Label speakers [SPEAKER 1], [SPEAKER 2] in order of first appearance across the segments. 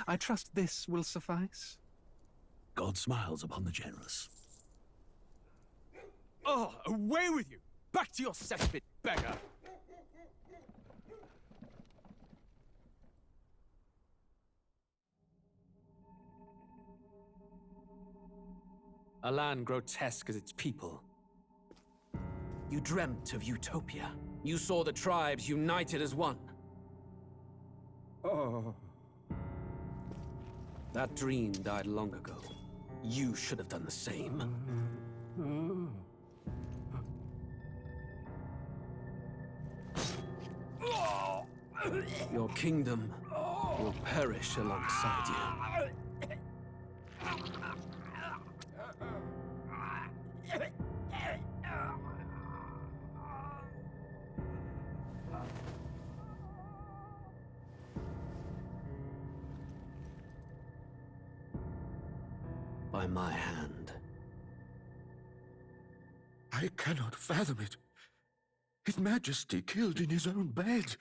[SPEAKER 1] I trust this will suffice.
[SPEAKER 2] God smiles upon the generous.
[SPEAKER 3] Oh, away with you! Back to your cesspit, beggar! A land grotesque as its people. You dreamt of utopia. You saw the tribes united as one.
[SPEAKER 4] Oh.
[SPEAKER 3] That dream died long ago. You should have done the same. Your kingdom will perish alongside you. By my hand.
[SPEAKER 2] I cannot fathom it. His Majesty killed in his own bed.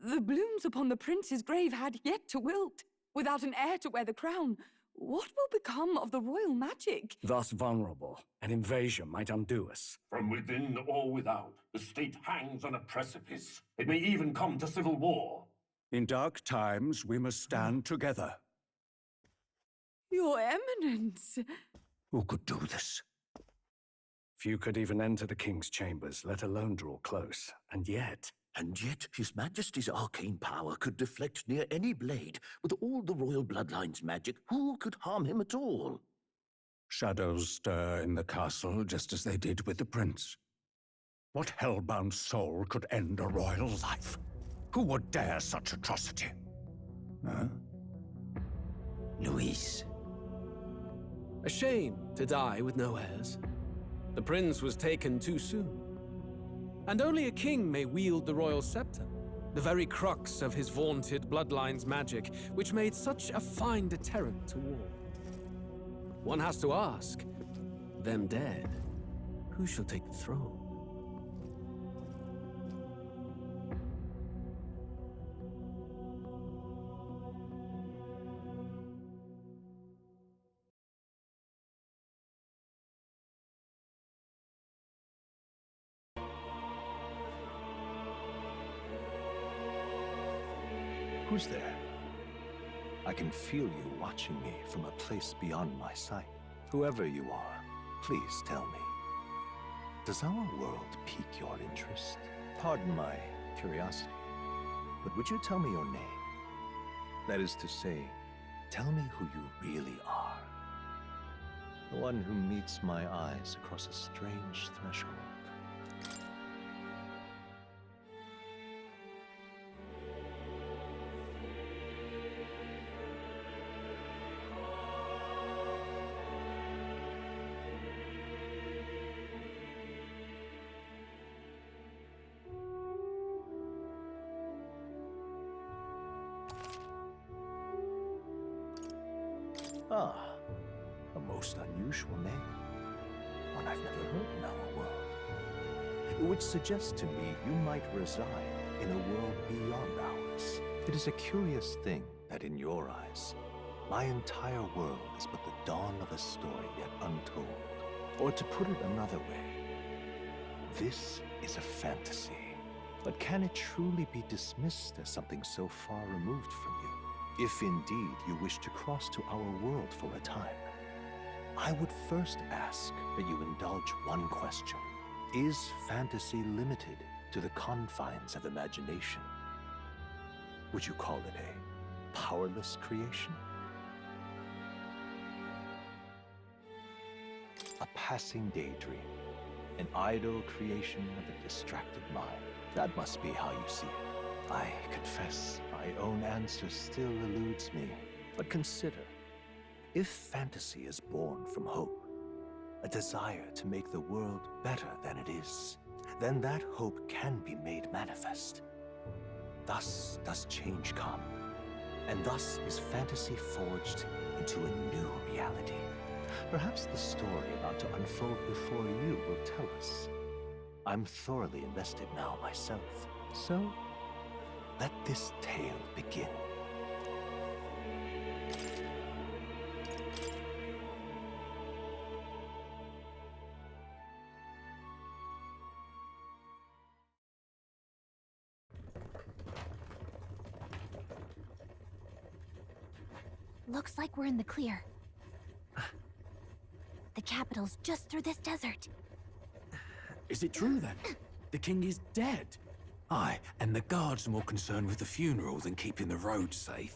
[SPEAKER 5] The blooms upon the prince's grave had yet to wilt. Without an heir to wear the crown, what will become of the royal magic?
[SPEAKER 4] Thus vulnerable, an invasion might undo us.
[SPEAKER 6] From within or without, the state hangs on a precipice. It may even come to civil war.
[SPEAKER 4] In dark times, we must stand together.
[SPEAKER 5] Your Eminence!
[SPEAKER 2] Who could do this?
[SPEAKER 4] Few could even enter the king's chambers, let alone draw close. And yet,
[SPEAKER 2] His Majesty's arcane power could deflect near any blade. With all the royal bloodline's magic, who could harm him at all?
[SPEAKER 4] shadows stir in the castle just as they did with the prince. What hellbound soul could end a royal life? Who would dare such atrocity? Huh?
[SPEAKER 2] Luis.
[SPEAKER 3] A shame to die with no heirs. The prince was taken too soon. And only a king may wield the royal scepter, the very crux of his vaunted bloodline's magic, which made such a fine deterrent to war. One has to ask, them dead, who shall take the throne?
[SPEAKER 7] Who's there? I can feel you watching me from a place beyond my sight. Whoever you are, please tell me. Does our world pique your interest? Pardon my curiosity, but would you tell me your name? That is to say, tell me who you really are. The one who meets my eyes across a strange threshold. Ah, a most unusual name. One I've never heard in our world. Which suggests to me you might reside in a world beyond ours. It is a curious thing that in your eyes, my entire world is but the dawn of a story yet untold. Or to put it another way, this is a fantasy. But can it truly be dismissed as something so far removed from you? If indeed you wish to cross to our world for a time, I would first ask that you indulge one question. Is fantasy limited to the confines of imagination? Would you call it a powerless creation? A passing daydream, an idle creation of a distracted mind. That must be how you see it. I confess, my own answer still eludes me. But consider, if fantasy is born from hope, a desire to make the world better than it is, then that hope can be made manifest. Thus does change come, and thus is fantasy forged into a new reality. Perhaps the story about to unfold before you will tell us. I'm thoroughly invested now myself, so let this tale begin.
[SPEAKER 8] Looks like we're in the clear. The capital's just through this desert.
[SPEAKER 9] Is it true then? The king is dead? Aye, and the guards are more concerned with the funeral than keeping the roads safe.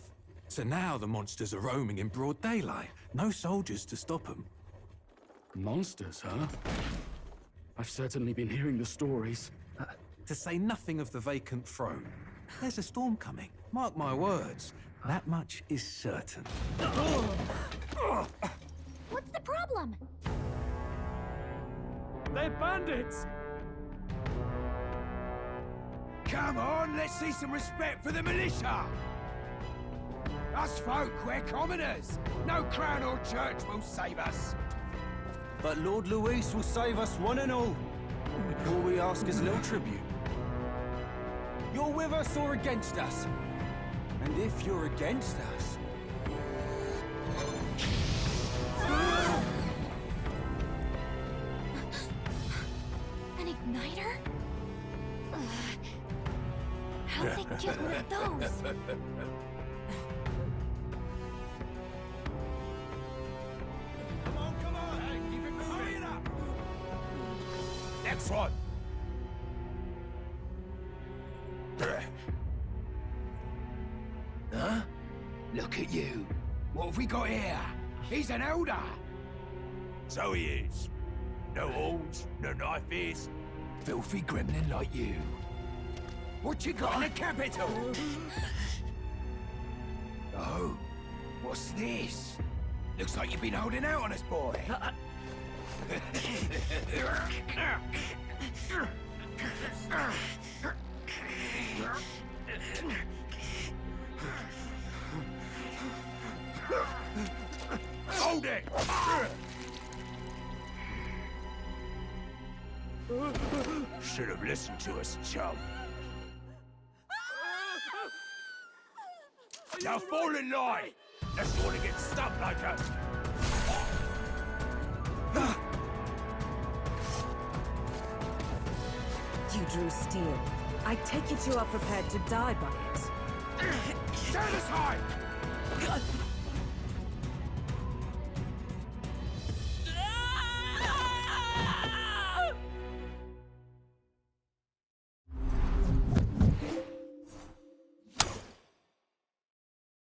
[SPEAKER 9] So now the monsters are roaming in broad daylight. No soldiers to stop them.
[SPEAKER 10] Monsters, huh? I've certainly been hearing the stories.
[SPEAKER 3] To say nothing of the vacant throne. There's a storm coming. Mark my words. That much is certain.
[SPEAKER 8] What's the problem?
[SPEAKER 10] They're bandits!
[SPEAKER 11] Come on, let's see some respect for the militia! Us folk, we're commoners. No crown or church will save us.
[SPEAKER 9] But Lord Luis will save us one and all. All we ask is a little tribute. You're with us or against us? And if you're against us...
[SPEAKER 8] An igniter? How'd they get one of those?
[SPEAKER 11] Come on! Hey, keep it moving! Hurry it up! Next one! Huh? Look at you. What have we got here? He's an elder. So he is. No horns, no knife ears. Filthy gremlin like you. What you got in the capital? Oh, what's this? Looks like you've been holding out on us, boy. Hold it! Should have listened to us, chum. Now fall in line! Unless you want to get stuck like us.
[SPEAKER 12] You drew steel. I take it you are prepared to die by it.
[SPEAKER 11] Stand aside!